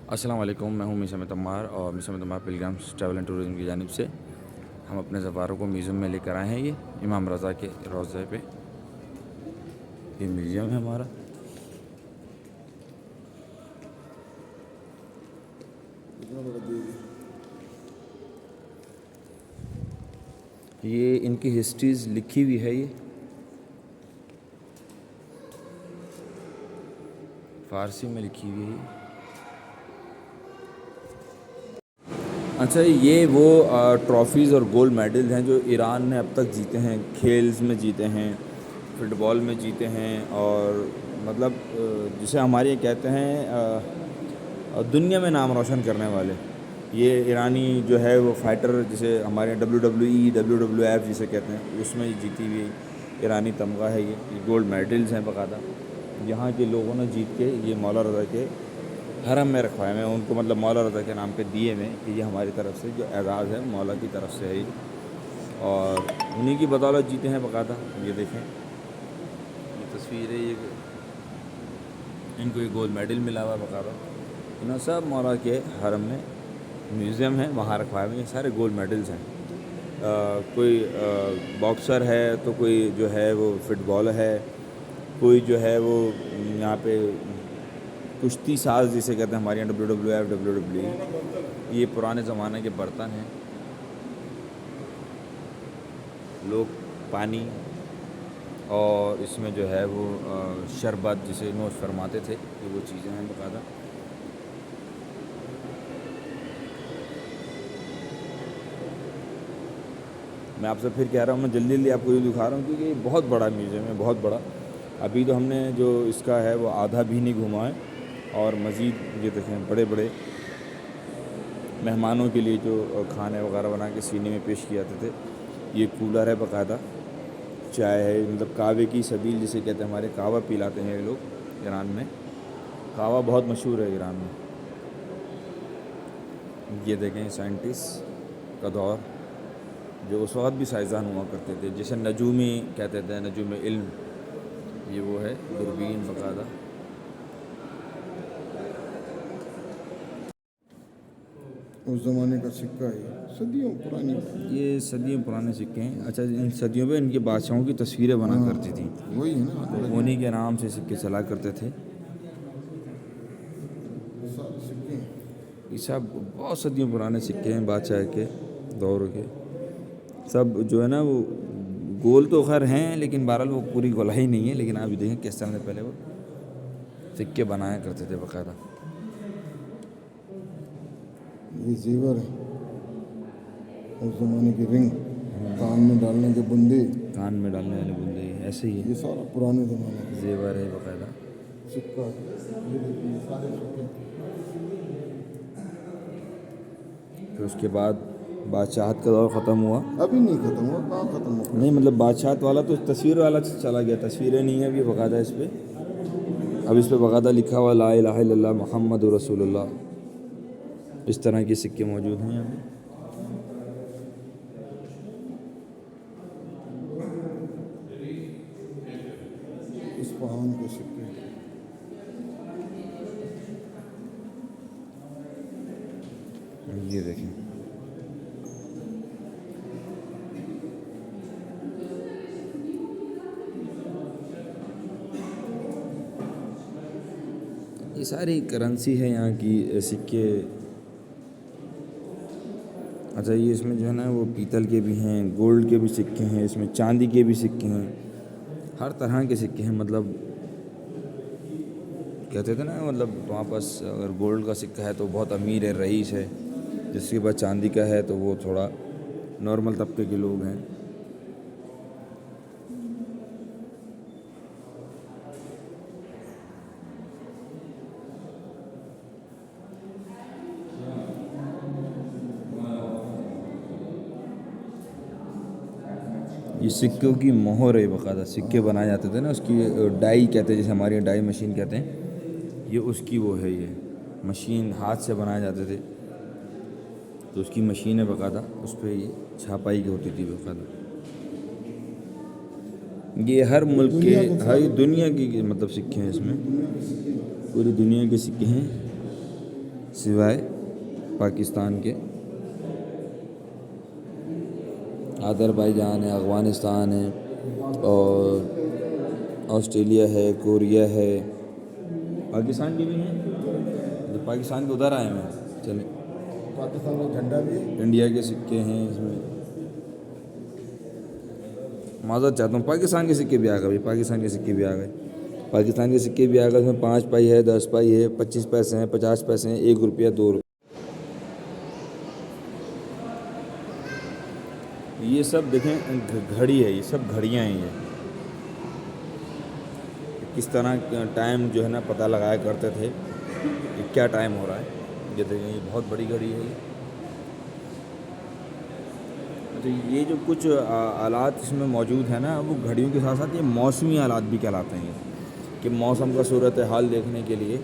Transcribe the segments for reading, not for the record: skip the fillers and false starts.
السلام علیکم، میں ہوں میثم تمار اور میثم تمار پلگرمز ٹریول اینڈ ٹورزم کی جانب سے ہم اپنے سفاروں کو میوزیم میں لے کر آئے ہیں۔ یہ امام رضا کے روضے پہ یہ میوزیم ہے ہمارا۔ یہ ان کی ہسٹریز لکھی ہوئی ہے، یہ فارسی میں لکھی ہوئی ہے۔ اچھا، یہ وہ ٹرافیز اور گولڈ میڈلز ہیں جو ایران نے اب تک جیتے ہیں، کھیلز میں جیتے ہیں، فٹ بال میں جیتے ہیں، اور مطلب جسے ہمارے یہ کہتے ہیں دنیا میں نام روشن کرنے والے۔ یہ ایرانی جو ہے وہ فائٹر، جسے ہمارے WWEF جسے کہتے ہیں، اس میں جیتی ہوئی ایرانی تمغہ ہے۔ یہ گولڈ میڈلز ہیں باقاعدہ، یہاں کے لوگوں نے جیت کے یہ مولا رضا کے حرم میں رکھوائے ہیں، ان کو مطلب مولا رضا کے نام پہ دیے ہوئے کہ یہ ہماری طرف سے جو اعزاز ہے مولا کی طرف سے ہے یہ، اور انہی کی بدولت جیتے ہیں باقاعدہ۔ یہ دیکھیں، یہ تصویر ہے، یہ ان کو یہ گولڈ میڈل ملا ہوا ہے باقاعدہ۔ انہوں سب مولا کے حرم میں میوزیم ہے، وہاں رکھوائے ہوئے، یہ سارے گولڈ میڈلز ہیں۔ کوئی باکسر ہے تو کوئی جو ہے وہ فٹ بال ہے، کوئی جو ہے وہ یہاں پہ کشتی ساز جسے کہتے ہیں ہمارے یہاں WWF WWE۔ یہ پرانے زمانے کے برتن ہیں، لوگ پانی اور اس میں جو ہے وہ شربت جسے نوش فرماتے تھے، یہ وہ چیزیں ہیں باقاعدہ۔ میں آپ سے پھر کہہ رہا ہوں، میں جلدی جلدی آپ کو یہ دکھا رہا ہوں کیونکہ یہ بہت بڑا میوزیم ہے، بہت بڑا۔ ابھی تو ہم نے جو اس کا ہے وہ آدھا بھی نہیں گھما ہے، اور مزید یہ دیکھیں بڑے بڑے مہمانوں کے لیے جو کھانے وغیرہ بنا کے سینے میں پیش کیے جاتے تھے۔ یہ کولر ہے باقاعدہ، چائے ہے، مطلب قہوے کی سبیل جسے کہتے ہیں، ہمارے قہوہ پلاتے ہیں یہ لوگ ایران میں، قہوہ بہت مشہور ہے ایران میں۔ یہ دیکھیں سائنٹسٹ کا دور، جو اس وقت بھی سائنسدان ہوا کرتے تھے، جسے نجومی کہتے تھے، نجوم علم۔ یہ وہ ہے دوربین باقاعدہ۔ اس زمانے کا سکہ ہے، صدیوں پرانی، یہ صدیوں پرانے سکے ہیں۔ اچھا، ان صدیوں میں ان کے بادشاہوں کی تصویریں بنا کرتی تھیں، وہی ہے نا، انہی کے نام سے سکے چلا کرتے تھے۔ سارے سکے ہیں۔ یہ سب بہت صدیوں پرانے سکے ہیں بادشاہ کے دور کے، سب جو ہے نا وہ گول تو خیر ہیں، لیکن بہرحال وہ پوری گولائی نہیں ہے، لیکن آپ دیکھیں کس طرح سے پہلے وہ سکے بنایا کرتے تھے باقاعدہ۔ یہ زیور ہے، اس زمانے کی رنگ، کان میں ڈالنے کے بندے، کان میں ڈالنے والے بندے، ایسے ہی یہ سارا پرانے زمانے کا زیور ہے باقاعدہ۔ سکہ ہے۔ یہ دیکھیے، یہ سارے سکے۔ پھر اس کے بعد بادشاہت کا دور ختم ہوا۔ ابھی نہیں ختم ہوا، کہاں ختم ہوا؟ نہیں مطلب بادشاہت والا تو تصویر والا چلا گیا، تصویریں نہیں ہیں ابھی باقاعدہ اس پہ۔ اب اس پہ باقاعدہ لکھا ہوا لا الہ الا اللہ محمد رسول اللہ، اس طرح کے سکے موجود ہیں ابھی۔ اصفہان کے سکے۔ یہ دیکھیں، یہ ساری کرنسی ہے یہاں کی، سکے۔ اچھا، یہ اس میں جو ہے نا وہ پیتل کے بھی ہیں، گولڈ کے بھی سکے ہیں، اس میں چاندی کے بھی سکے ہیں، ہر طرح کے سکے ہیں۔ مطلب کہتے تھے نا، مطلب وہاں پاس اگر گولڈ کا سکہ ہے تو بہت امیر ہے، رئیس ہے، جس کے پاس چاندی کا ہے تو وہ تھوڑا نارمل طبقے کے لوگ ہیں۔ یہ سکوں کی مہر ہے باقاعدہ، سکے بنائے جاتے تھے نا، اس کی ڈائی کہتے ہیں، جیسے ہمارے یہاں ڈائی مشین کہتے ہیں، یہ اس کی وہ ہے، یہ مشین ہاتھ سے بنائے جاتے تھے تو اس کی مشین ہے باقاعدہ، اس پہ یہ چھاپائی کی ہوتی تھی باقاعدہ۔ یہ ہر ملک کے، ہر دنیا کی مطلب سکے ہیں اس میں، پوری دنیا کے سکے ہیں، سوائے پاکستان کے آذربائیجان ہے، افغانستان ہے اور آسٹریلیا ہے، کوریا ہے، پاکستان کے بھی ہیں، جو پاکستان کے ادھر آئے ہیں چلیں، پاکستان کا جھنڈا بھی ہے، انڈیا کے سکے ہیں اس میں، معذرت چاہتا ہوں، پاکستان کے سکے بھی آ گئے، پاکستان کے سکے بھی آ گئے، پاکستان کے سکے بھی آ گئے، اس میں 5 پائی ہے، 10 پائی ہے، 25 پیسے ہیں، 50 پیسے ہیں، 1 روپیہ، 2 روپیہ، یہ سب دیکھیں گھڑی ہے، یہ سب گھڑیاں ہیں، یہ کس طرح ٹائم جو ہے نا پتہ لگایا کرتے تھے کہ کیا ٹائم ہو رہا ہے. یہ دیکھیں یہ بہت بڑی گھڑی ہے. اچھا یہ جو کچھ آلات اس میں موجود ہیں نا وہ گھڑیوں کے ساتھ ساتھ یہ موسمی آلات بھی کہلاتے ہیں کہ موسم کا صورت حال دیکھنے کے لیے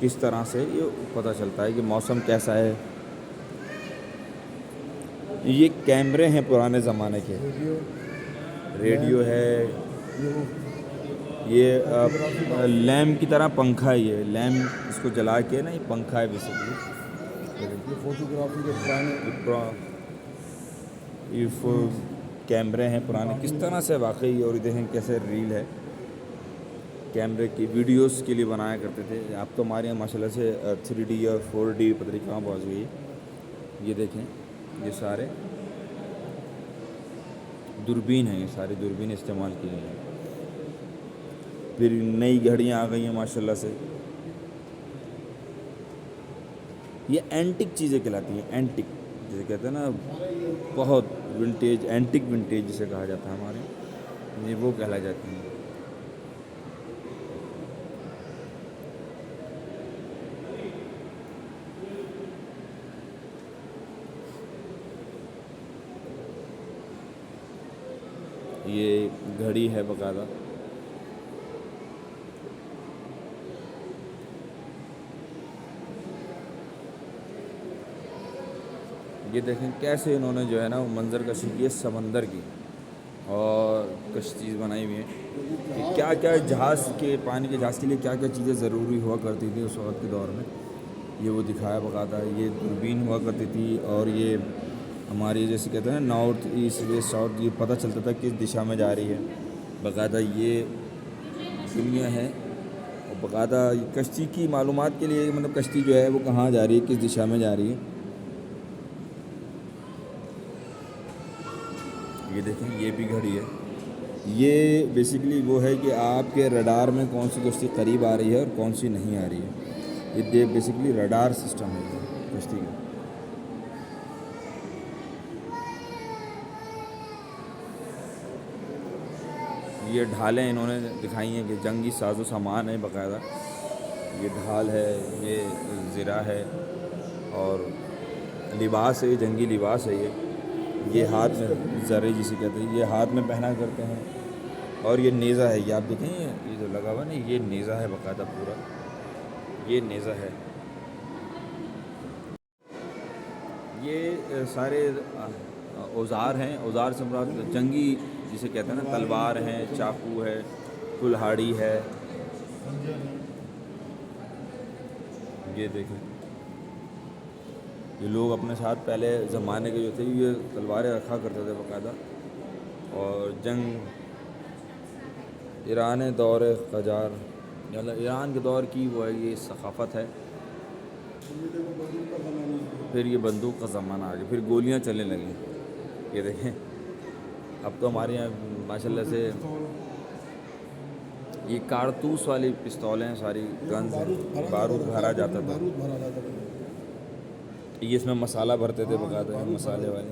کس طرح سے یہ پتہ چلتا ہے کہ موسم کیسا ہے. یہ کیمرے ہیں پرانے زمانے کے، ریڈیو ہے، یہ لیمپ کی طرح پنکھا ہے، یہ لیمپ اس کو جلا کے نا یہ پنکھا ہے بیسیکلی. یہ فوٹوگرافی کے پرانے یہ کیمرے ہیں پرانے کس طرح سے واقعی، اور دیکھیں کیسے ریل ہے. کیمرے کی ویڈیوز کے لیے بنایا کرتے تھے. آپ تو ہمارے یہاں ماشاء اللہ سے 3D اور 4D پتہ نہیں کہاں پہنچ گئی. یہ دیکھیں یہ سارے دوربین ہیں، یہ سارے دوربین استعمال کیے ہیں. پھر نئی گھڑیاں آ گئی ہیں ماشاء اللہ سے. یہ اینٹک چیزیں کہلاتی ہیں، اینٹک جسے کہتے ہیں نا بہت ونٹیج، اینٹک ونٹیج جسے کہا جاتا ہے ہمارے، یہ وہ کہلا جاتی ہیں. یہ گھڑی ہے باقاعدہ. یہ دیکھیں کیسے انہوں نے جو ہے نا وہ منظر کشی کی ہے سمندر کی، اور کشتیز بنائی ہوئی ہیں کہ کیا کیا جہاز کے، پانی کے جہاز کے لیے کیا کیا چیزیں ضروری ہوا کرتی تھی اس وقت کے دور میں. یہ وہ دکھایا باقاعدہ. یہ دوربین ہوا کرتی تھی، اور یہ ہماری جیسے کہتے ہیں نا نارتھ ایسٹ ویسٹ ساؤتھ، یہ پتہ چلتا تھا کس دشا میں جا رہی ہے باقاعدہ. یہ دنیا ہے، اور باقاعدہ کشتی کی معلومات کے لیے، مطلب کشتی جو ہے وہ کہاں جا رہی ہے، کس دشا میں جا رہی ہے. یہ دیکھیں یہ بھی گھڑی ہے. یہ بیسیکلی وہ ہے کہ آپ کے رڈار میں کون سی کشتی قریب آ رہی ہے اور کون سی نہیں آ رہی ہے. یہ بیسیکلی رڈار سسٹم ہے یہ کشتی کا. یہ ڈھالیں انہوں نے دکھائی ہیں کہ جنگی ساز و سامان ہے باقاعدہ. یہ ڈھال ہے، یہ زرہ ہے، اور لباس ہے، یہ جنگی لباس ہے. یہ ہاتھ میں زرے جسے کہتے ہیں، یہ ہاتھ میں پہنا کرتے ہیں. اور یہ نیزہ ہے، یہ آپ دیکھیں یہ جو لگا ہوا نا یہ نیزہ ہے باقاعدہ پورا، یہ نیزہ ہے. یہ سارے اوزار ہیں. اوزار سے مراد جنگی جسے کہتے ہیں نا تلوار ہیں، چاقو ہے، کلہاڑی ہے. یہ دیکھیں یہ لوگ اپنے ساتھ پہلے زمانے کے جو تھے یہ تلواریں رکھا کرتے تھے باقاعدہ. اور جنگ ایران دور قجار، ایران کے دور کی وہ ہے یہ ثقافت ہے. پھر یہ بندوق کا زمانہ آ گیا، پھر گولیاں چلنے لگیں. یہ دیکھیں اب تو ہمارے یہاں ماشاء اللہ سے یہ کارتوس والی پستولیں ساری گنز ہیں، بارود بھرا جاتا تھا. یہ اس میں مسالہ بھرتے تھے باقاعدہ، مسالے والے.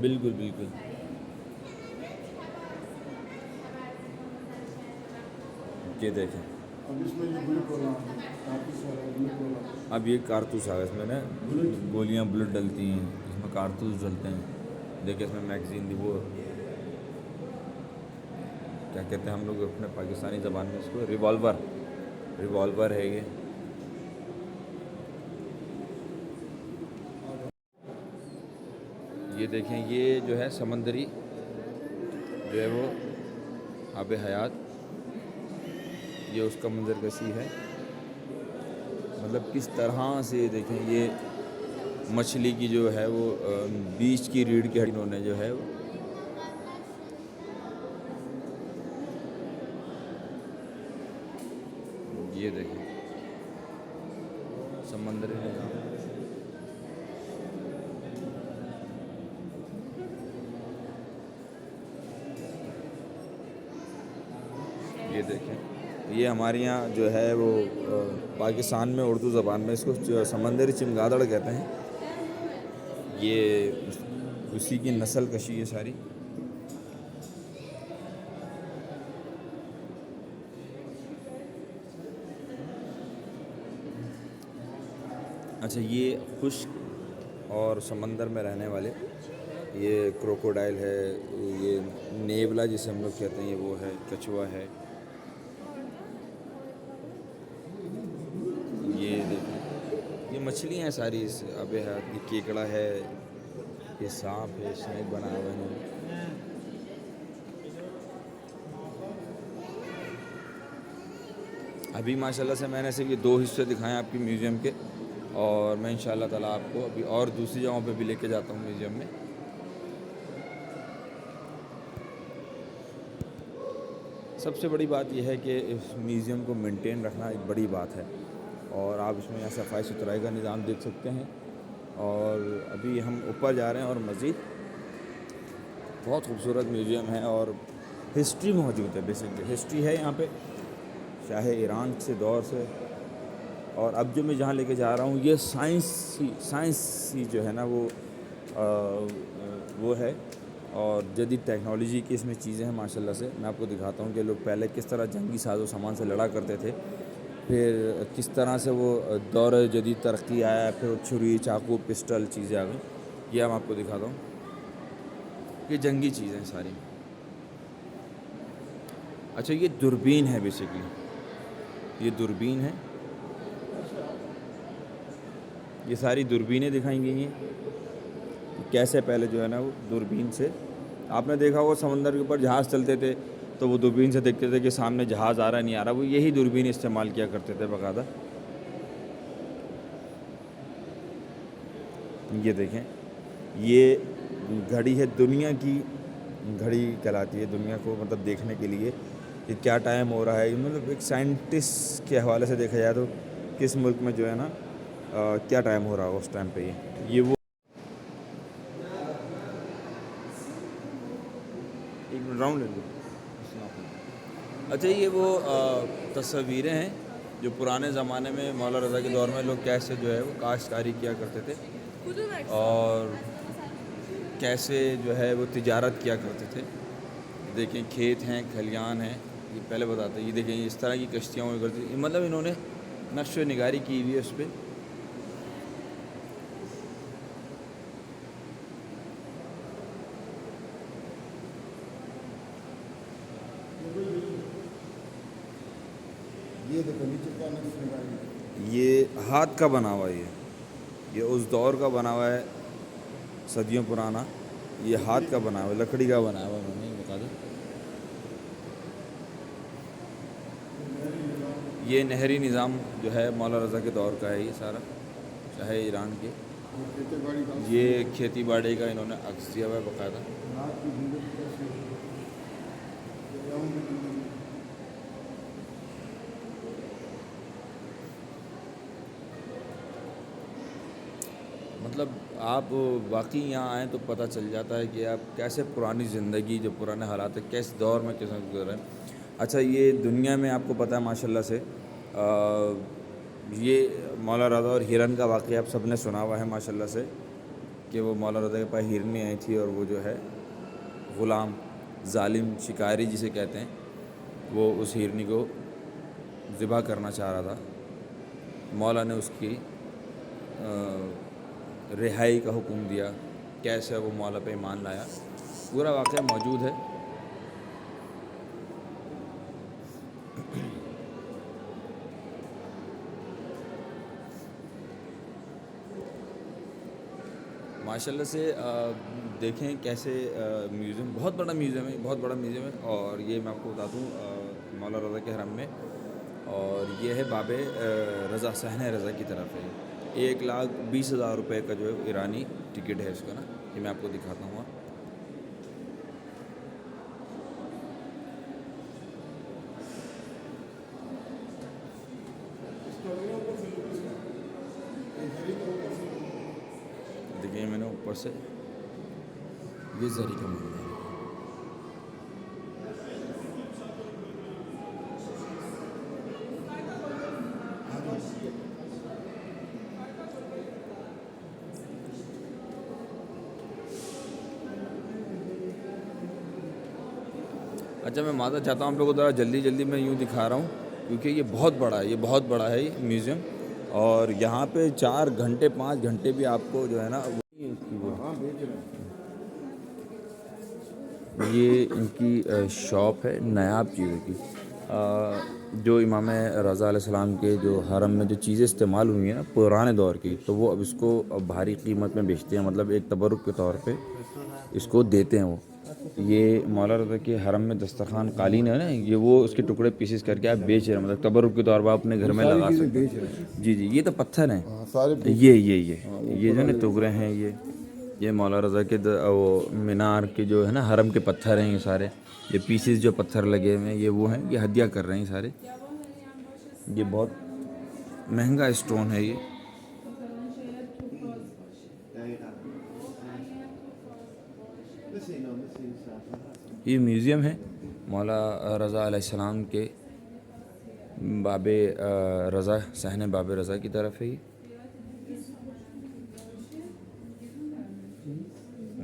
بالکل بالکل. یہ دیکھیں اب یہ کارتوس آ گیا، اس میں نا گولیاں بلٹ ڈلتی ہیں، اس میں کارتوس ڈلتے ہیں. دیکھیں اس میں میگزین دی، وہ کیا کہتے ہیں ہم لوگ اپنے پاکستانی زبان میں اس کو، ریوالور ہے. یہ دیکھیں یہ جو ہے سمندری جو ہے وہ آب حیات، یہ اس کا منظر کشی ہے. مطلب کس طرح سے دیکھیں یہ مچھلی کی جو ہے وہ بیچ کی ریڑھ کی ہڈی انہوں نے جو ہے وہ یہ دیکھیں سمندری نظام. یہ دیکھیں یہ ہمارے یہاں جو ہے وہ پاکستان میں اردو زبان میں اس کو سمندری چمگادڑ کہتے ہیں. یہ اسی کی نسل کشی ہے ساری. اچھا یہ خشک اور سمندر میں رہنے والے یہ کروکوڈائل ہے, یہ نیولا جسے ہم لوگ کہتے ہیں یہ وہ ہے, کچھوا ہے. یہ دیکھیں یہ مچھلیاں ہیں ساری اس آب حیات. یہ کیکڑا ہے, یہ سانپ ہے, اسنیک بنا ہوا ہے. ابھی ماشاءاللہ سے میں نے صرف یہ 2 حصے دکھائے ہیں آپ کی میوزیم کے, اور میں انشاءاللہ تعالیٰ آپ کو ابھی اور دوسری جگہوں پہ بھی لے کے جاتا ہوں میوزیم میں. سب سے بڑی بات یہ ہے کہ اس میوزیم کو مینٹین رکھنا ایک بڑی بات ہے, اور آپ اس میں صفائی ستھرائی کا نظام دیکھ سکتے ہیں. اور ابھی ہم اوپر جا رہے ہیں اور مزید بہت خوبصورت میوزیم ہے اور ہسٹری موجود ہے. بیسکلی ہسٹری ہے یہاں پہ شاہ ایران سے دور سے. اور اب جو میں جہاں لے کے جا رہا ہوں یہ سائنسی جو ہے نا وہ ہے, اور جدید ٹیکنالوجی کی اس میں چیزیں ہیں ماشاءاللہ سے. میں آپ کو دکھاتا ہوں کہ لوگ پہلے کس طرح جنگی ساز و سامان سے لڑا کرتے تھے, پھر کس طرح سے وہ دور جدید ترقی آیا, پھر چھری چاقو پسٹل چیزیں آ گئیں. یہ ہم آپ کو دکھاتا ہوں, یہ جنگی چیزیں ساری. اچھا یہ دوربین ہے بیسکلی, یہ دوربین ہے. یہ ساری دوربینیں دکھائیں گی ہیں کیسے پہلے جو ہے نا وہ دوربین سے. آپ نے دیکھا ہوگا سمندر کے اوپر جہاز چلتے تھے تو وہ دوربین سے دیکھتے تھے کہ سامنے جہاز آ رہا ہے نہیں آ رہا. وہ یہی دوربین استعمال کیا کرتے تھے باقاعدہ. یہ دیکھیں یہ گھڑی ہے, دنیا کی گھڑی کہلاتی ہے. دنیا کو مطلب دیکھنے کے لیے کہ کیا ٹائم ہو رہا ہے, مطلب ایک سائنٹسٹ کے حوالے سے دیکھا جائے تو کس ملک میں جو ہے نا کیا ٹائم ہو رہا ہو اس ٹائم پہ. یہ وہ ایک راؤنڈ لے لو. اچھا یہ وہ تصویریں ہیں جو پرانے زمانے میں مولا رضا کے دور میں لوگ کیسے جو ہے وہ کاشتکاری کیا کرتے تھے اور کیسے جو ہے وہ تجارت کیا کرتے تھے. دیکھیں کھیت ہیں, کھلیان ہیں, یہ پہلے بتاتے ہیں. یہ دیکھیں اس طرح کی کشتیاں ہوئی کرتی تھیں, مطلب انہوں نے نقش و نگاری کی ہوئی ہے اس پہ. یہ ہاتھ کا بنا ہوا ہے, یہ اس دور کا بنا ہوا ہے, صدیوں پرانا. یہ ہاتھ کا بنا ہوا ہے, لکڑی کا بنا ہوا ہے. انہوں نے بتا دیں یہ نہری نظام جو ہے مولا رضا کے دور کا ہے. یہ سارا شاہ ایران کے. یہ کھیتی باڑی کا انہوں نے عکس دیا ہوا ہے باقاعدہ. مطلب آپ واقعی یہاں آئیں تو پتہ چل جاتا ہے کہ آپ کیسے پرانی زندگی جو پرانے حالات ہے کیس دور میں کیسے گزر رہے ہیں. اچھا یہ دنیا میں آپ کو پتہ ہے ماشاءاللہ سے یہ مولا رضا اور ہرن کا واقعہ آپ سب نے سنا ہوا ہے ماشاءاللہ سے, کہ وہ مولا رضا کے پاس ہرنیں آئی تھی اور وہ جو ہے غلام ظالم شکاری جسے کہتے ہیں وہ اس ہرنی کو ذبح کرنا چاہ رہا تھا. مولا نے اس کی رہائی کا حکم دیا, کیسے وہ مولا پہ ایمان لایا. پورا واقعہ موجود ہے. ماشاءاللہ سے دیکھیں کیسے میوزیم, بہت بڑا میوزیم ہے, بہت بڑا میوزیم ہے. اور یہ میں آپ کو بتا دوں مولا رضا کے حرم میں اور یہ ہے باب رضا، صحن رضا کی طرف ہے. 1,20,000 روپے کا جو ہے ایرانی ٹکٹ ہے اس کا نا. یہ میں آپ کو دکھاتا ہوں. دیکھیں میں نے اوپر سے یہ زری کا منظر ہے. اچھا میں معذرت چاہتا ہوں آپ لوگوں کو، ذرا جلدی میں یوں دکھا رہا ہوں کیونکہ یہ بہت بڑا ہے، یہ بہت بڑا ہے یہ میوزیم. اور یہاں پہ 4 گھنٹے 5 گھنٹے بھی آپ کو جو ہے نا یہ ان کی شاپ ہے نایاب چیزوں کی. جو امام رضا علیہ السلام کے جو حرم میں جو چیزیں استعمال ہوئی ہیں نا پرانے دور کی، تو وہ اب اس کو بھاری قیمت میں بیچتے ہیں، مطلب ایک تبرک کے طور پہ اس کو دیتے ہیں. وہ یہ مولا رضا کے حرم میں دسترخوان قالین ہے نا، یہ وہ اس کے ٹکڑے پیسز کر کے آپ بیچ رہے ہیں، مطلب تبرک کے طور پر آپ اپنے گھر میں لگا سکتے ہیں. جی یہ تو پتھر ہیں. یہ جو نا ٹکڑے ہیں، یہ مولا رضا کے وہ مینار کے جو ہے نا حرم کے پتھر ہیں. یہ سارے یہ پیسز جو پتھر لگے ہوئے ہیں یہ وہ ہیں، یہ ہدیہ کر رہے ہیں سارے. یہ بہت مہنگا اسٹون ہے. یہ میوزیم ہے مولا رضا علیہ السلام کے باب رضا، صحن باب رضا کی طرف ہے.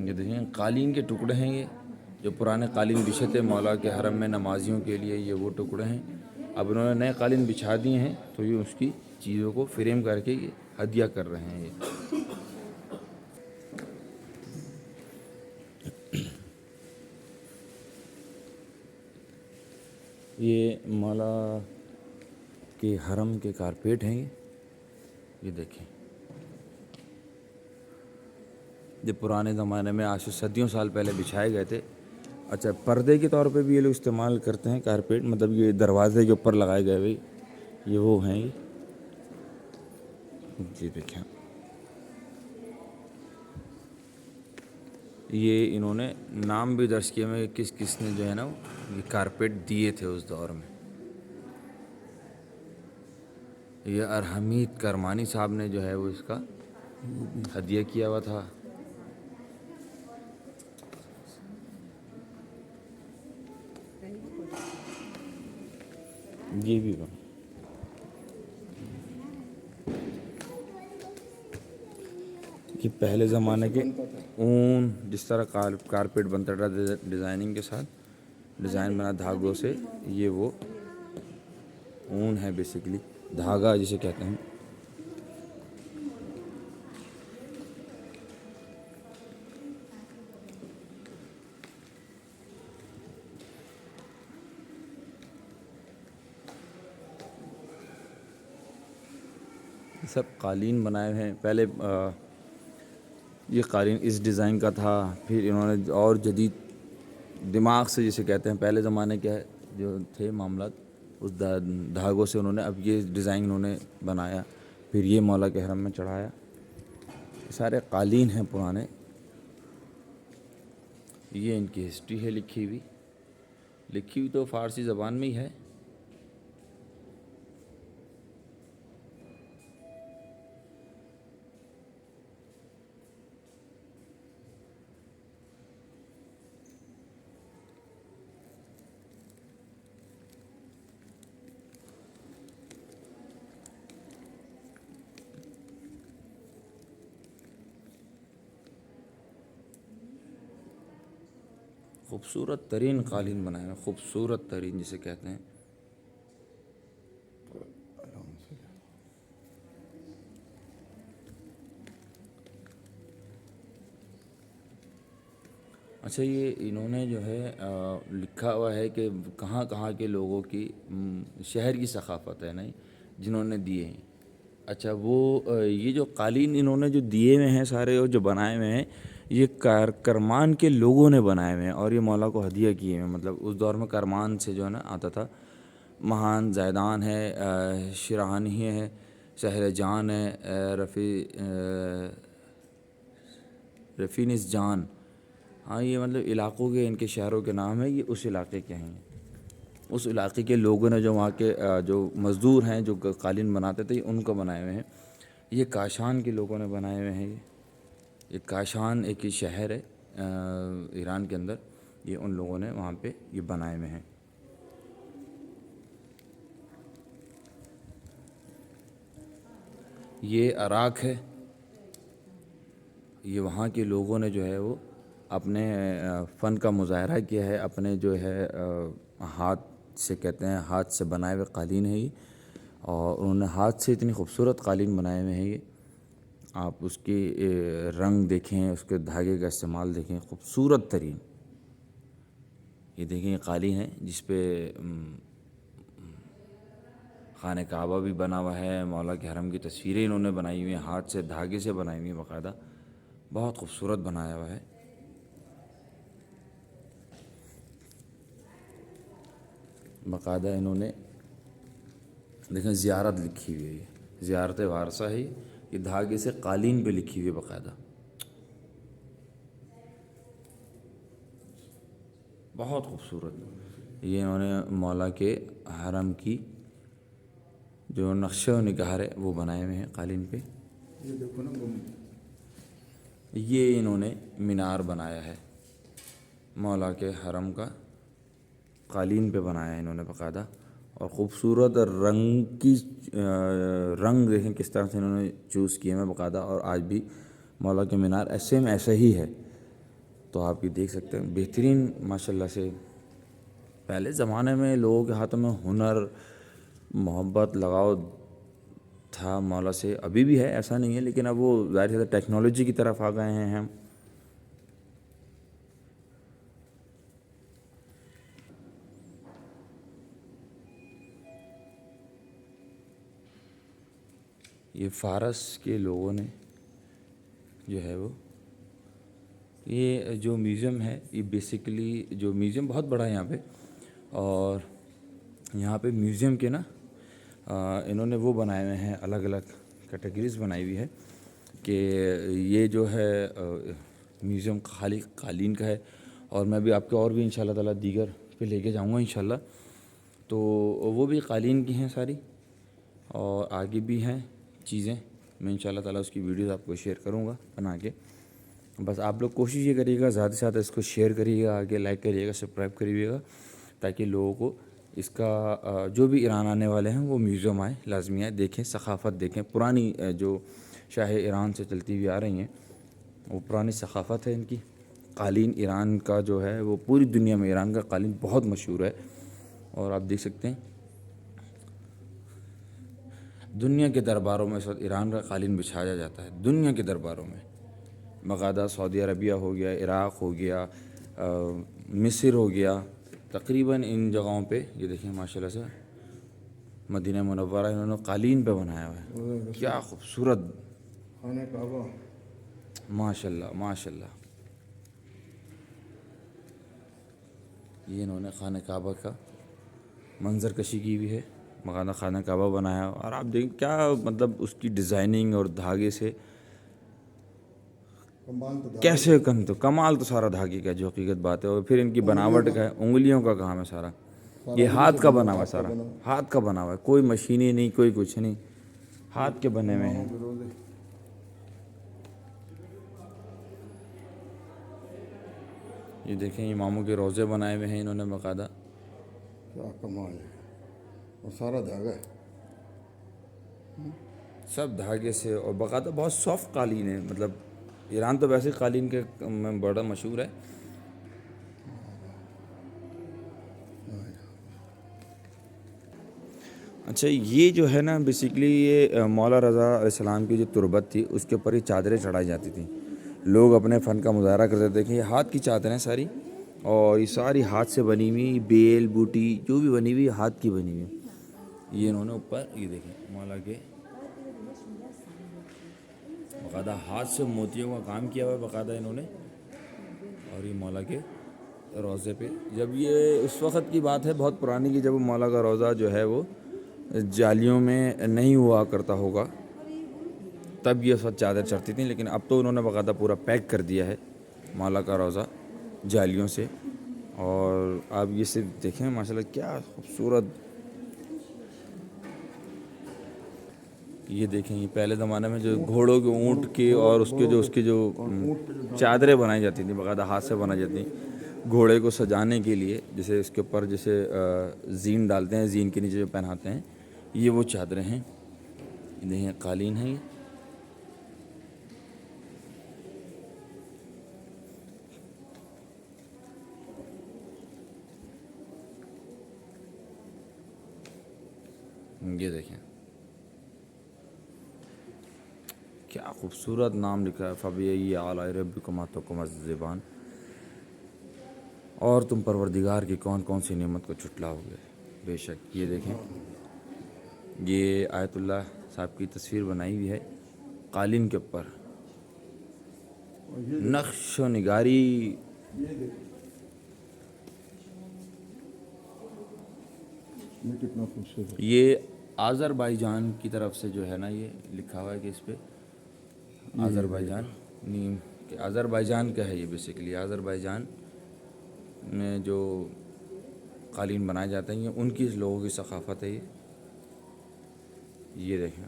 یہ دیکھیں قالین کے ٹکڑے ہیں، یہ جو پرانے قالین بچھے تھے مولا کے حرم میں نمازیوں کے لیے، یہ وہ ٹکڑے ہیں. اب انہوں نے نئے قالین بچھا دیے ہیں تو یہ اس کی چیزوں کو فریم کر کے یہ ہدیہ کر رہے ہیں. یہ مولا کے حرم کے کارپیٹ ہیں. یہ دیکھیں، یہ پرانے زمانے میں آج سے صدیوں سال پہلے بچھائے گئے تھے. اچھا پردے کے طور پہ بھی یہ لوگ استعمال کرتے ہیں کارپیٹ، مطلب یہ دروازے کے اوپر لگائے گئے ہوئے یہ وہ ہیں. یہ دیکھیں، یہ انہوں نے نام بھی درج کیے ہوئے کس کس نے جو ہے نا یہ کارپیٹ دیے تھے اس دور میں. یہ ارحمید کرمانی صاحب نے جو ہے وہ اس کا ہدیہ کیا ہوا تھا. یہ بھی یہ پہلے زمانے کے اون جس طرح کارپیٹ بنتا تھا ڈیزائننگ کے ساتھ، ڈیزائن بنا دھاگوں سے. یہ وہ اون ہے بیسیکلی، دھاگا جسے کہتے ہیں. سب قالین بنائے ہیں. پہلے یہ قالین اس ڈیزائن کا تھا، پھر انہوں نے اور جدید دماغ سے جسے کہتے ہیں پہلے زمانے کے جو تھے معاملات، اس دھاگوں سے انہوں نے اب یہ ڈیزائن انہوں نے بنایا، پھر یہ مولا کے حرم میں چڑھایا. سارے قالین ہیں پرانے. یہ ان کی ہسٹری ہے لکھی ہوئی تو فارسی زبان میں ہی ہے. خوبصورت ترین قالین بنائے ہیں، خوبصورت ترین جسے کہتے ہیں. اچھا یہ انہوں نے جو ہے لکھا ہوا ہے کہ کہاں کہاں کے لوگوں کی شہر کی ثقافت ہے نہیں جنہوں نے دیے ہیں. اچھا وہ یہ جو قالین انہوں نے جو دیے ہوئے ہیں سارے اور جو بنائے ہوئے ہیں یہ کرمان کے لوگوں نے بنائے ہوئے ہیں اور یہ مولا کو ہدیہ کیے ہیں. مطلب اس دور میں کرمان سے جو ہے نا آتا تھا مہان زیدان ہے، شرحانی ہے، سہر جان ہے، رفینس جان. ہاں یہ مطلب علاقوں کے ان کے شہروں کے نام ہیں. یہ اس علاقے کے ہیں. اس علاقے کے لوگوں نے جو وہاں کے جو مزدور ہیں جو قالین بناتے تھے ان کو بنائے ہوئے ہیں. یہ کاشان کے لوگوں نے بنائے ہوئے ہیں. یہ کاشان ایک شہر ہے ایران کے اندر. یہ ان لوگوں نے وہاں پہ یہ بنائے ہوئے ہیں. یہ عراق ہے. یہ وہاں کے لوگوں نے جو ہے وہ اپنے فن کا مظاہرہ کیا ہے. اپنے جو ہے ہاتھ سے کہتے ہیں ہاتھ سے بنائے ہوئے قالین ہے یہ. اور انہوں نے ہاتھ سے اتنی خوبصورت قالین بنائے ہوئے ہیں. یہ آپ اس کے رنگ دیکھیں، اس کے دھاگے کا استعمال دیکھیں، خوبصورت ترین. یہ دیکھیں یہ قالین ہے جس پہ خانہ کعبہ بھی بنا ہوا ہے. مولا کے حرم کی تصویریں انہوں نے بنائی ہوئی ہیں، ہاتھ سے دھاگے سے بنائی ہوئی ہیں باقاعدہ. بہت خوبصورت بنایا ہوا ہے. باقاعدہ انہوں نے دیکھیں زیارت لکھی ہوئی ہے. زیارت وارثہ ہے. یہ دھاگے سے قالین پہ لکھی ہوئی ہے باقاعدہ. بہت خوبصورت. یہ انہوں نے مولا کے حرم کی جو نقشہ و نگار ہے وہ بنائے ہوئے ہیں قالین پہ. یہ دیکھو نا یہ انہوں نے مینار بنایا ہے مولا کے حرم کا. قالین پہ بنایا ہے انہوں نے باقاعدہ. اور خوبصورت رنگ کی رنگ دیکھیں کس طرح سے انہوں نے چوز کیے ہیں باقاعدہ. اور آج بھی مولا کے مینار ایسے میں ایسا ہی ہے. تو آپ یہ دیکھ سکتے ہیں بہترین ماشاءاللہ سے. پہلے زمانے میں لوگوں کے ہاتھوں میں ہنر، محبت، لگاؤ تھا مولا سے. ابھی بھی ہے ایسا نہیں ہے، لیکن اب وہ ظاہر ہے ٹیکنالوجی کی طرف آ گئے ہیں ہم. یہ فارس کے لوگوں نے جو ہے وہ یہ جو میوزیم ہے یہ بیسیکلی جو میوزیم بہت بڑا ہے یہاں پہ. اور یہاں پہ میوزیم کے نا انہوں نے وہ بنائے ہوئے ہیں، الگ الگ کیٹیگریز بنائی ہوئی ہے کہ یہ جو ہے میوزیم خالی قالین کا ہے. اور میں بھی آپ کو اور بھی انشاءاللہ تعالیٰ دیگر پہ لے کے جاؤں گا انشاءاللہ. تو وہ بھی قالین کی ہیں ساری. اور آگے بھی ہیں چیزیں. میں انشاءاللہ تعالیٰ اس کی ویڈیوز آپ کو شیئر کروں گا بنا کے. بس آپ لوگ کوشش یہ کریے گا زیادہ سے زیادہ اس کو شیئر کریے گا، آگے لائک کریے گا، سبسکرائب کریے گا، تاکہ لوگوں کو اس کا جو بھی ایران آنے والے ہیں وہ میوزیم آئے، لازمی آئے، دیکھیں، ثقافت دیکھیں. پرانی جو شاہ ایران سے چلتی ہوئی آ رہی ہیں وہ پرانی ثقافت ہے ان کی. قالین ایران کا جو ہے وہ پوری دنیا میں ایران کا قالین بہت مشہور ہے. اور آپ دیکھ سکتے ہیں دنیا کے درباروں میں اس وقت ایران کا قالین بچھایا جاتا ہے. دنیا کے درباروں میں باقاعدہ سعودی عربیہ ہو گیا، عراق ہو گیا، مصر ہو گیا، تقریباً ان جگہوں پہ یہ دیکھیں ماشاءاللہ سے مدینہ منورہ انہوں نے قالین پہ بنایا ہوا ہے. کیا خوبصورت خانہ کعبہ. ماشاءاللہ ماشاءاللہ. یہ انہوں نے خانہ کعبہ کا منظر کشی کی ہوئی ہے. باقاعدہ خانہ کعبہ بنایا. اور آپ دیکھیں کیا مطلب اس کی ڈیزائننگ اور دھاگے سے کیسے تو کمال تو سارا دھاگے کا جو حقیقت بات ہے. اور پھر ان کی بناوٹ کا ہے، انگلیوں کا کام ہے سارا. یہ ہاتھ کا بنا ہوا ہے سارا، ہاتھ کا بنا ہوا ہے. کوئی مشینی نہیں، کوئی کچھ نہیں، ہاتھ کے بنے ہوئے ہیں. یہ دیکھیں اماموں کے روضے بنائے ہوئے ہیں انہوں نے باقاعدہ. کیا کمال ہے. اور سارا دھاگا ہے. سب دھاگے سے. اور باقاعدہ بہت سافٹ قالین ہے. مطلب ایران تو ویسے قالین کے میں بڑا مشہور ہے. اچھا یہ جو ہے نا بیسیکلی یہ مولا رضا علیہ السلام کی جو تربت تھی اس کے اوپر یہ چادریں چڑھائی جاتی تھیں. لوگ اپنے فن کا مظاہرہ کرتے تھے. دیکھیں یہ ہاتھ کی چادریں ساری، اور یہ ساری ہاتھ سے بنی ہوئی، بیل بوٹی جو بھی بنی ہوئی ہاتھ کی بنی ہوئی. یہ انہوں نے اوپر یہ دیکھیں مولا کے باقاعدہ ہاتھ سے موتیوں کا کام کیا ہوا ہے باقاعدہ انہوں نے. اور یہ مولا کے روضے پہ. جب یہ اس وقت کی بات ہے بہت پرانی کی جب مولا کا روضہ جو ہے وہ جالیوں میں نہیں ہوا کرتا ہوگا, تب یہ اس وقت چادر چڑھتی تھیں, لیکن اب تو انہوں نے باقاعدہ پورا پیک کر دیا ہے مولا کا روضہ جالیوں سے. اور آپ یہ صرف دیکھیں ماشاءاللہ کیا خوبصورت, یہ دیکھیں یہ پہلے زمانے میں جو گھوڑوں کے اونٹ کے اور اس کے جو چادریں بنائی جاتی تھیں باقاعدہ ہاتھ سے بنائی جاتی تھیں گھوڑے کو سجانے کے لیے, جیسے اس کے اوپر جیسے زین ڈالتے ہیں, زین کے نیچے جو پہناتے ہیں, یہ وہ چادریں ہیں. دیکھیں قالین ہیں یہ دیکھیں کیا خوبصورت نام لکھا ہے, فَبِأَيِّ آلَاءِ رَبِّكُمَا تُكَذِّبَانِ, اور تم پروردگار کی کون کون سی نعمت کو جھٹلاؤ گے. بے شک یہ دیکھیں یہ آیت اللہ صاحب کی تصویر بنائی ہوئی ہے قالین کے اوپر, نقش و نگاری. یہ کتنا خوبصورت, یہ آذربائیجان کی طرف سے جو ہے نا یہ لکھا ہوا ہے کہ اس پہ آذربائیجان نہیں کہ آذربائیجان کا ہے یہ بیسیکلی. آذربائیجان میں جو قالین بنائے جاتے ہیں یہ ان کی لوگوں کی ثقافت ہے. یہ دیکھیں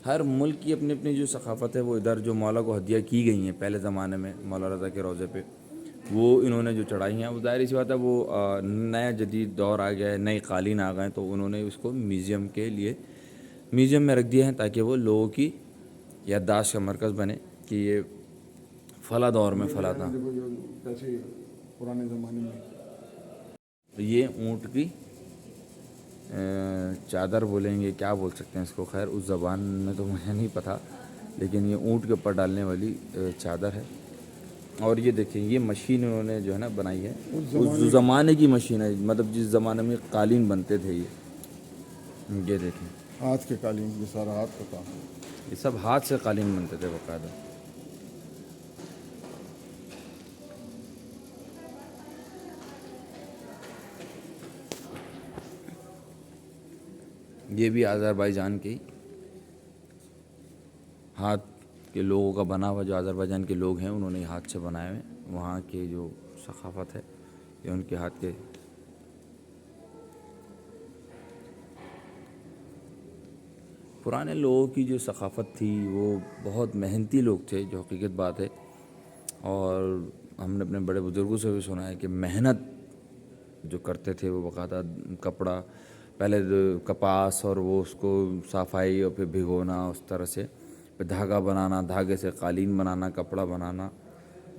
ہر ملک کی اپنی اپنی جو ثقافت ہے, وہ ادھر جو مولا کو ہدیہ کی گئی ہیں پہلے زمانے میں مولا رضا کے روضے پہ, وہ انہوں نے جو چڑھائی ہیں وہ ظاہر سی بات ہے وہ نیا جدید دور آ گیا ہے, نئے قالین آ گئے ہیں, تو انہوں نے اس کو میوزیم کے لیے میوزیم میں رکھ دیا ہے تاکہ وہ لوگوں کی یادداشت کا مرکز بنے کہ یہ فلاں دور میں فلاں تھا. دیکھو جو کیسے پرانے زمانے میں یہ اونٹ کی چادر بولیں گے, کیا بول سکتے ہیں اس کو, خیر اس زبان میں تو مجھے نہیں پتہ, لیکن یہ اونٹ کے اوپر ڈالنے والی چادر ہے. اور یہ دیکھیں یہ مشین انہوں نے جو ہے نا بنائی ہے اس زمانے کی مشین ہے, مطلب جس زمانے میں قالین بنتے تھے. یہ دیکھیں ہاتھ کے قالین, یہ سارا ہاتھ کا کام ہے. یہ سب ہاتھ سے قالین بنتے تھے باقاعدہ. یہ بھی آذربائیجان کے ہاتھ کے لوگوں کا بنا ہوا, جو آذربائیجان کے لوگ ہیں انہوں نے ہاتھ سے بنائے ہوئے, وہاں کے جو ثقافت ہے یہ ان کے ہاتھ کے. پرانے لوگوں کی جو ثقافت تھی وہ بہت محنتی لوگ تھے, جو حقیقت بات ہے. اور ہم نے اپنے بڑے بزرگوں سے بھی سنا ہے کہ محنت جو کرتے تھے وہ باقاعدہ کپڑا پہلے کپاس اور وہ اس کو صفائی اور پھر بھگونا, اس طرح سے پھر دھاگا بنانا, دھاگے سے قالین بنانا, کپڑا بنانا,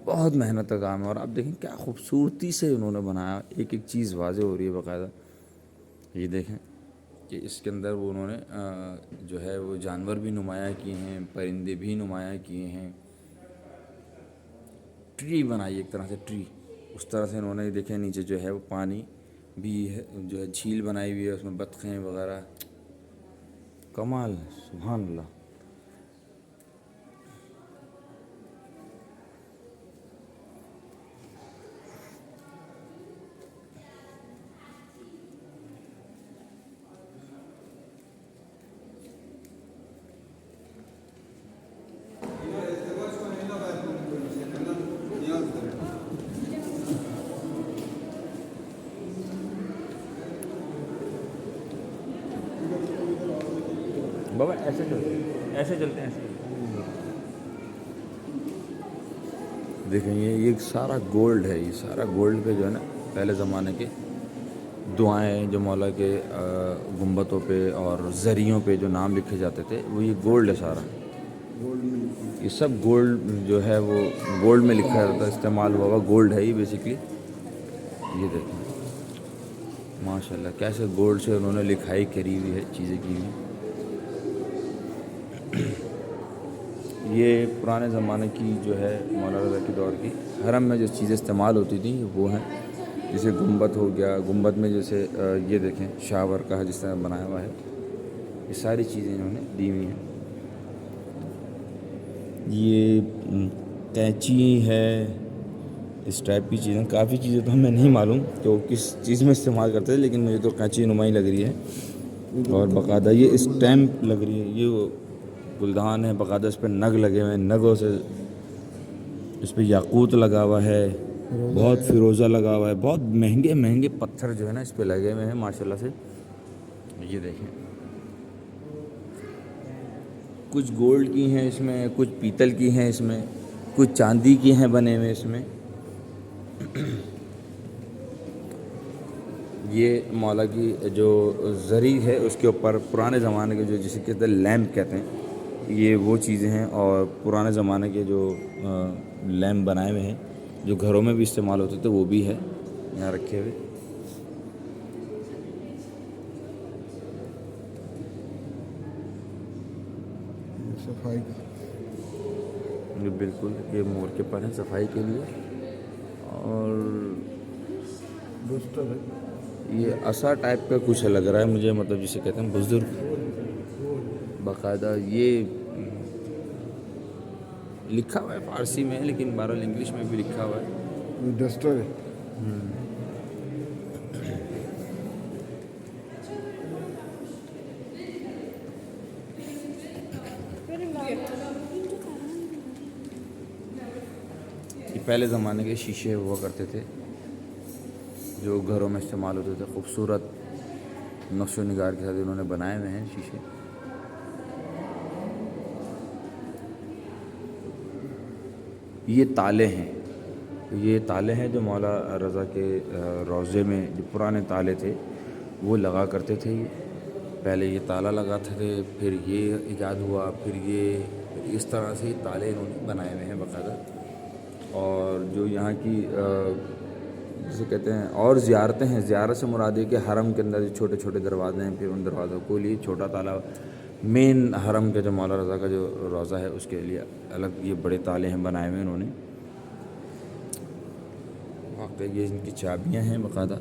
بہت محنت کا کام ہے. اور آپ دیکھیں کیا خوبصورتی سے انہوں نے بنایا, ایک ایک چیز واضح ہو رہی ہے باقاعدہ. یہ دیکھیں کہ اس کے اندر وہ انہوں نے جو ہے وہ جانور بھی نمایاں کیے ہیں, پرندے بھی نمایاں کیے ہیں, ٹری بنائی ایک طرح سے ٹری, اس طرح سے انہوں نے دیکھیں نیچے جو ہے وہ پانی بھی ہے, جو ہے جھیل بنائی ہوئی ہے, اس میں بطخیں وغیرہ, کمال سبحان اللہ. بابا ایسے چلتے ہیں, ایسے چلتے ہیں, دیکھیں یہ سارا گولڈ ہے, یہ سارا گولڈ پہ جو ہے نا پہلے زمانے کے دعائیں جو مولا کے گنبدوں پہ اور زریوں پہ جو نام لکھے جاتے تھے وہ یہ گولڈ ہے سارا. یہ سب گولڈ جو ہے وہ گولڈ میں لکھا جاتا ہے, استعمال ہوا ہوا گولڈ ہے یہ بیسیکلی. یہ دیکھیں ماشاء اللہ کیسے گولڈ سے انہوں نے لکھائی کری ہوئی ہے, چیزیں کی ہوئی. یہ پرانے زمانے کی جو ہے مولا رضا کے دور کی حرم میں جو چیزیں استعمال ہوتی تھیں وہ ہیں, جیسے گنبد ہو گیا, گنبد میں جیسے یہ دیکھیں شاور کا جس طرح بنایا ہوا ہے, یہ ساری چیزیں انہوں نے دی ہوئی ہیں. یہ قینچی ہے, اس ٹائپ کی چیزیں، کافی چیزیں تو ہمیں نہیں معلوم کہ وہ کس چیز میں استعمال کرتے ہیں، لیکن مجھے تو قینچی نمائی لگ رہی ہے اور باقاعدہ یہ اسٹیمپ لگ رہی ہے، یہ وہ گلدان ہے، باقاعدہ اس پہ نگ لگے ہوئے ہیں، نگوں سے اس پہ یاقوت لگا ہوا ہے، بہت فیروزہ لگا ہوا ہے، بہت مہنگے مہنگے پتھر جو ہے نا اس پہ لگے ہوئے ہیں ماشاءاللہ سے. یہ دیکھیں کچھ گولڈ کی ہیں اس میں، کچھ پیتل کی ہیں اس میں، کچھ چاندی کی ہیں بنے ہوئے اس میں. یہ مولا کی جو زری ہے اس کے اوپر پرانے زمانے کے جو جسے کہتے ہیں لیمپ کہتے ہیں، یہ وہ چیزیں ہیں. اور پرانے زمانے کے جو لیمپ بنائے ہوئے ہیں جو گھروں میں بھی استعمال ہوتے تھے وہ بھی ہے یہاں رکھے ہوئے. صفائی کا یہ بالکل یہ مور کے پر ہیں صفائی کے لیے. اور ڈسٹر ہے. یہ عصا ٹائپ کا کچھ لگ رہا ہے مجھے، مطلب جسے کہتے ہیں بزرگ. باقاعدہ یہ لکھا ہوا ہے فارسی میں، لیکن بہرحال انگلش میں بھی لکھا ہوا ہے. یہ ڈسٹر ہے. یہ پہلے زمانے کے شیشے ہوا کرتے تھے جو گھروں میں استعمال ہوتے تھے، خوبصورت نقش و نگار کے ساتھ انہوں نے بنائے ہوئے ہیں شیشے. یہ تالے ہیں، یہ تالے ہیں جو مولا رضا کے روضے میں جو پرانے تالے تھے وہ لگا کرتے تھے. پہلے یہ تالا لگاتے تھے، پھر یہ ایجاد ہوا، پھر یہ اس طرح سے تالے انہوں نے بنائے ہوئے ہیں باقاعدہ. اور جو یہاں کی جسے کہتے ہیں اور زیارتیں ہیں، زیارت سے مراد ہے کہ حرم کے اندر جو چھوٹے چھوٹے دروازے ہیں، پھر ان دروازوں کو لیے چھوٹا تالا، مین حرم کے جو مولا رضا کا جو روضہ ہے اس کے لیے الگ یہ بڑے تالے ہیں بنائے ہوئے انہوں نے. واقعی یہ ان کی چابیاں ہیں باقاعدہ.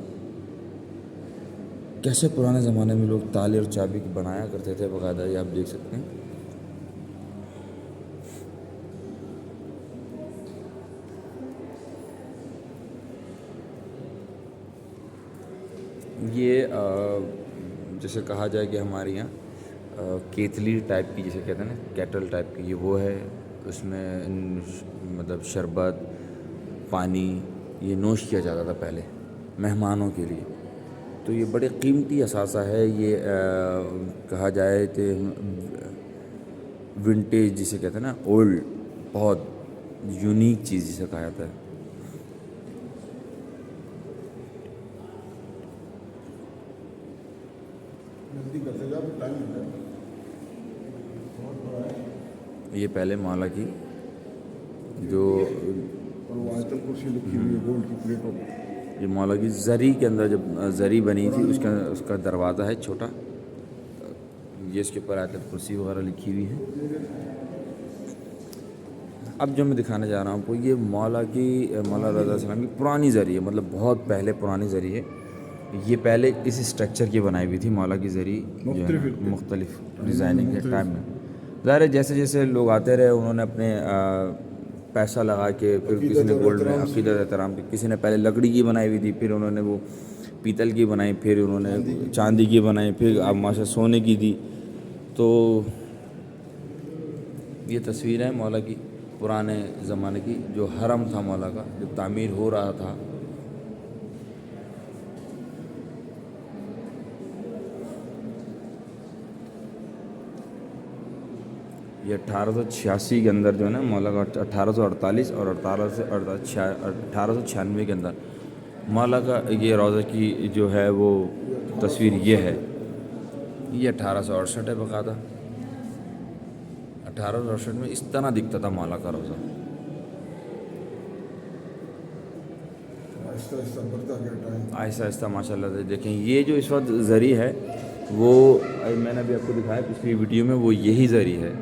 کیسے پرانے زمانے میں لوگ تالے اور چابی بنایا کرتے تھے باقاعدہ، یہ آپ دیکھ سکتے ہیں. یہ جیسے کہا جائے کہ ہمارے یہاں کیتلی ٹائپ کی جسے کہتے ہیں نا، کیٹل ٹائپ کی، یہ وہ ہے. اس میں مطلب شربت پانی یہ نوش کیا جاتا تھا پہلے مہمانوں کے لیے. تو یہ بڑے قیمتی اثاثہ ہے. یہ کہا جائے کہ ونٹیج جسے کہتے ہیں نا، اولڈ، بہت یونیک چیز جسے کہا جاتا ہے. یہ پہلے مولا کی جو آیت الکرسی لکھی ہوئی ہے گولڈ کی پلیٹوں پہ. یہ مولا کی زری کے اندر جب زری بنی تھی اس کا دروازہ ہے چھوٹا، یہ اس کے اوپر آیت الکرسی وغیرہ لکھی ہوئی ہے. اب جو میں دکھانے جا رہا ہوں آپ کو، یہ مولا رضا علیہ السلام کی پرانی زری ہے، مطلب بہت پہلے پرانی زری ہے. یہ پہلے اس اسٹرکچر کی بنائی ہوئی تھی مولا کی زری، جو ہے مختلف ڈیزائننگ کے ٹائم میں. ظاہر ہے جیسے جیسے لوگ آتے رہے انہوں نے اپنے پیسہ لگا کے، پھر کسی نے گولڈ میں عقیدت احترام کی، کسی نے پہلے لکڑی کی بنائی ہوئی تھی، پھر انہوں نے وہ پیتل کی بنائی، پھر انہوں نے چاندی کی بنائی، پھر اب ماشاء سونے کی دی. تو یہ تصویر ہے مولا کی پرانے زمانے کی، جو حرم تھا مولا کا جب تعمیر ہو رہا تھا. یہ 1886 کے اندر جو ہے نا مولا کا، 1848 اور 1896 کے اندر مولا کا یہ روضہ کی جو ہے وہ تصویر یہ ہے. یہ 1868 ہے باقاعدہ. 1868 میں اس طرح دکھتا تھا مولا کا روضہ. آہستہ آہستہ بڑھتا گیا ٹائم. آہستہ آہستہ ماشاء اللہ سے دیکھیں یہ جو اس وقت زری ہے وہ میں نے ابھی آپ کو دکھایا پچھلی ویڈیو میں، وہ یہی زری ہے.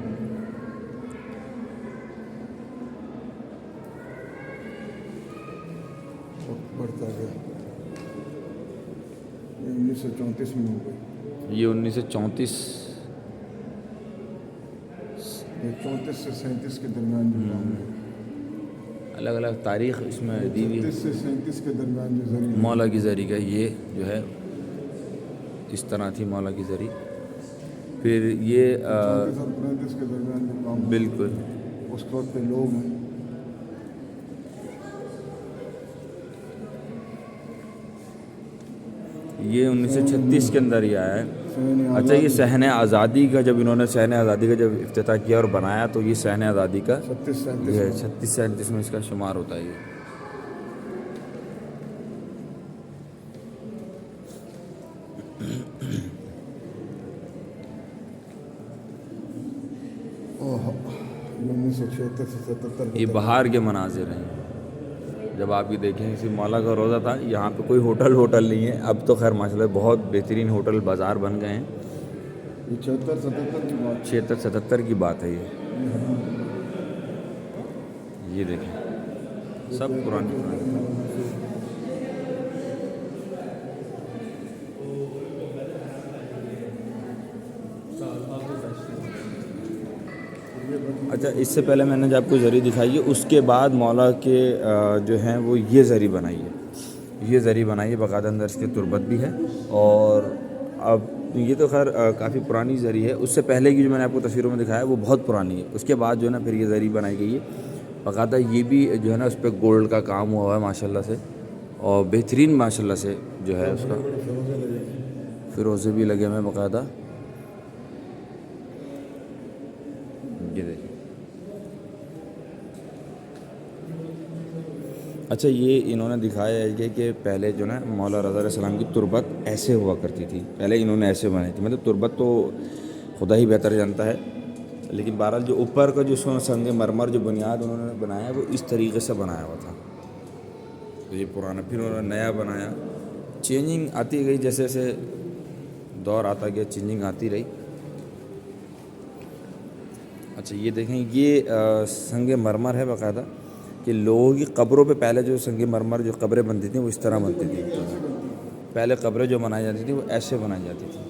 بڑھتا گیا. یہ 1934 میں ہو گئی. یہ 1934 یہ 34 سے 37 کے درمیان جو کام ہے. الگ الگ تاریخ اس میں دی ہوئی ہے. 36 سے 37 کے درمیان جو زری مولا کی زری کا یہ جو ہے اس طرح تھی مولا کی زری. پھر یہ 34 اور 35 کے درمیان جو کام بالکل اس وقت کے لوگ ہیں. یہ 1936 کے اندر ہی آیا ہے. صحن اچھا یہ صحن آزادی کا جب انہوں نے صحن آزادی کا جب افتتاح کیا اور بنایا تو یہ صحن آزادی کا 36 یہ 37 36 37 میں اس کا شمار ہوتا ہے. یہ یہ 1976 سے 77 یہ بہار کے مناظر ہیں. جب آپ یہ دیکھیں اسی مولا کا روزہ تھا. یہاں پہ کوئی ہوٹل نہیں ہے. اب تو خیر ماشاءاللہ بہت بہترین ہوٹل بازار بن گئے ہیں. یہ 76 77 کی بات 76 77 کی بات ہے. یہ دیکھیں سب پرانی. اچھا اس سے پہلے میں نے جب آپ کو زری دکھائی ہے اس کے بعد مولا کے جو ہیں وہ یہ زری بنائی ہے. یہ زری بنائی ہے باقاعدہ اندر اس کے تربت بھی ہے. اور اب یہ تو خیر کافی پرانی زری ہے. اس سے پہلے کی جو میں نے آپ کو تصویروں میں دکھایا وہ بہت پرانی ہے. اس کے بعد جو ہے نا پھر یہ زری بنائی گئی ہے باقاعدہ. یہ بھی جو ہے نا اس پہ گولڈ کا کام ہوا ہے ماشاءاللہ سے اور بہترین ماشاءاللہ سے جو ہے اس کا فیروزے بھی لگے ہوئے ہیں باقاعدہ. یہ دیکھیں. اچھا یہ انہوں نے دکھایا ہے کہ پہلے جو نا مولا رضا علیہ السلام کی تربت ایسے ہوا کرتی تھی. پہلے انہوں نے ایسے بنائی تھی. مطلب تربت تو خدا ہی بہتر جانتا ہے لیکن بہرحال جو اوپر کا جو سنگ مرمر جو بنیاد انہوں نے بنایا وہ اس طریقے سے بنایا ہوا تھا. تو یہ پرانا پھر انہوں نے نیا بنایا. چینجنگ آتی گئی جیسے جیسے دور آتا گیا چینجنگ آتی رہی. اچھا یہ دیکھیں یہ سنگ مرمر ہے باقاعدہ کہ لوگوں کی قبروں پہ پہلے جو سنگ مرمر جو قبریں بنتی تھیں وہ اس طرح بنتی تھیں. پہلے قبریں جو بنائی جاتی تھیں وہ ایسے بنائی جاتی تھیں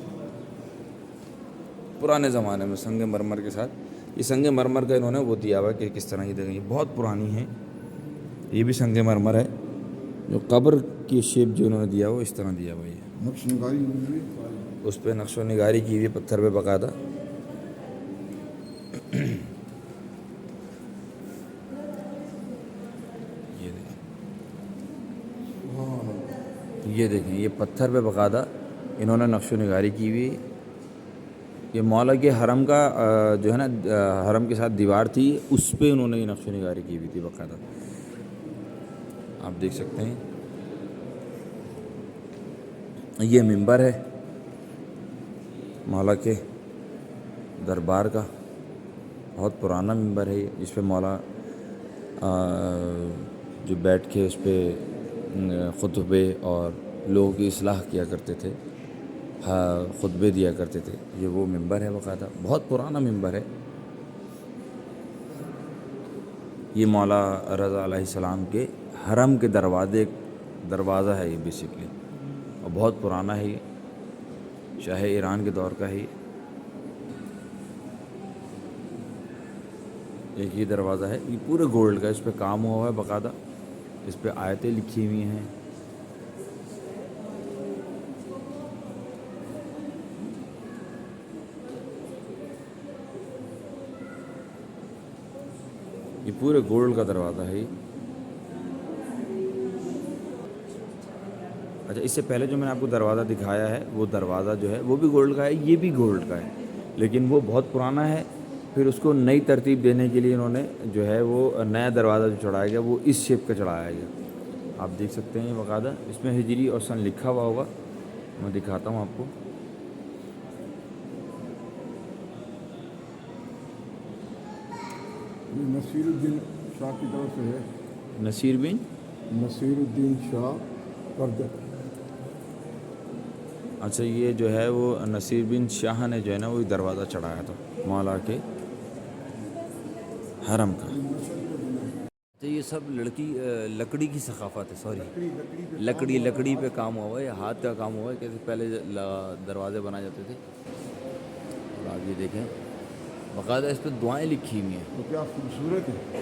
پرانے زمانے میں سنگ مرمر کے ساتھ. یہ سنگ مرمر کا انہوں نے وہ دیا ہوا کہ کس طرح یہ دیکھیں. یہ بہت پرانی ہے. یہ بھی سنگ مرمر ہے جو قبر کی شیپ جو انہوں نے دیا وہ اس طرح دیا ہوا. یہ نقش نگاری ہوئی اس پہ نقش و نگاری کی ہوئی پتھر پہ باقاعدہ. یہ دیکھیں یہ پتھر پہ باقاعدہ انہوں نے نقش و نگاری کی ہوئی. یہ مولا کے حرم کا جو ہے نا حرم کے ساتھ دیوار تھی اس پہ انہوں نے یہ نقش و نگاری کی ہوئی تھی باقاعدہ. آپ دیکھ سکتے ہیں یہ منبر ہے مولا کے دربار کا. بہت پرانا منبر ہے جس پہ مولا جو بیٹھ کے اس پہ خطبے اور لوگوں کی اصلاح کیا کرتے تھے خطبے دیا کرتے تھے. یہ وہ منبر ہے باقاعدہ. بہت پرانا منبر ہے. یہ مولا رضا علیہ السلام کے حرم کے دروازہ ہے یہ بیسکلی اور بہت پرانا ہے. یہ شاہ ایران کے دور کا ہے. ایک یہ دروازہ ہے. یہ پورے گولڈ کا اس پہ کام ہوا ہے باقاعدہ. اس پہ آیتیں لکھی ہوئی ہیں. یہ پورے گولڈ کا دروازہ ہے. اچھا اس سے پہلے جو میں نے آپ کو دروازہ دکھایا ہے وہ دروازہ جو ہے وہ بھی گولڈ کا ہے. یہ بھی گولڈ کا ہے لیکن وہ بہت پرانا ہے. پھر اس کو نئی ترتیب دینے کے لیے انہوں نے جو ہے وہ نیا دروازہ جو چڑھایا گیا وہ اس شیپ کا چڑھایا گیا. آپ دیکھ سکتے ہیں باقاعدہ اس میں ہجری اور سن لکھا ہوا ہوگا. میں دکھاتا ہوں آپ کو. یہ نصیر الدین شاہ کی طرف سے ہے. نصیر بن نصیر الدین شاہ کرجت. اچھا یہ جو ہے وہ نصیر بن شاہ نے جو ہے نا وہ دروازہ چڑھایا تھا مولا کے حرم کا. تو یہ سب لکڑی کی ثقافت ہے. سوری لکڑی پہ کام ہوا ہے. ہاتھ کا کام ہوا ہے. کیسے پہلے دروازے بنائے جاتے تھے. اور آپ یہ دیکھیں باقاعدہ اس پہ دعائیں لکھی ہوئی ہیں. تو کیا خوبصورت ہے.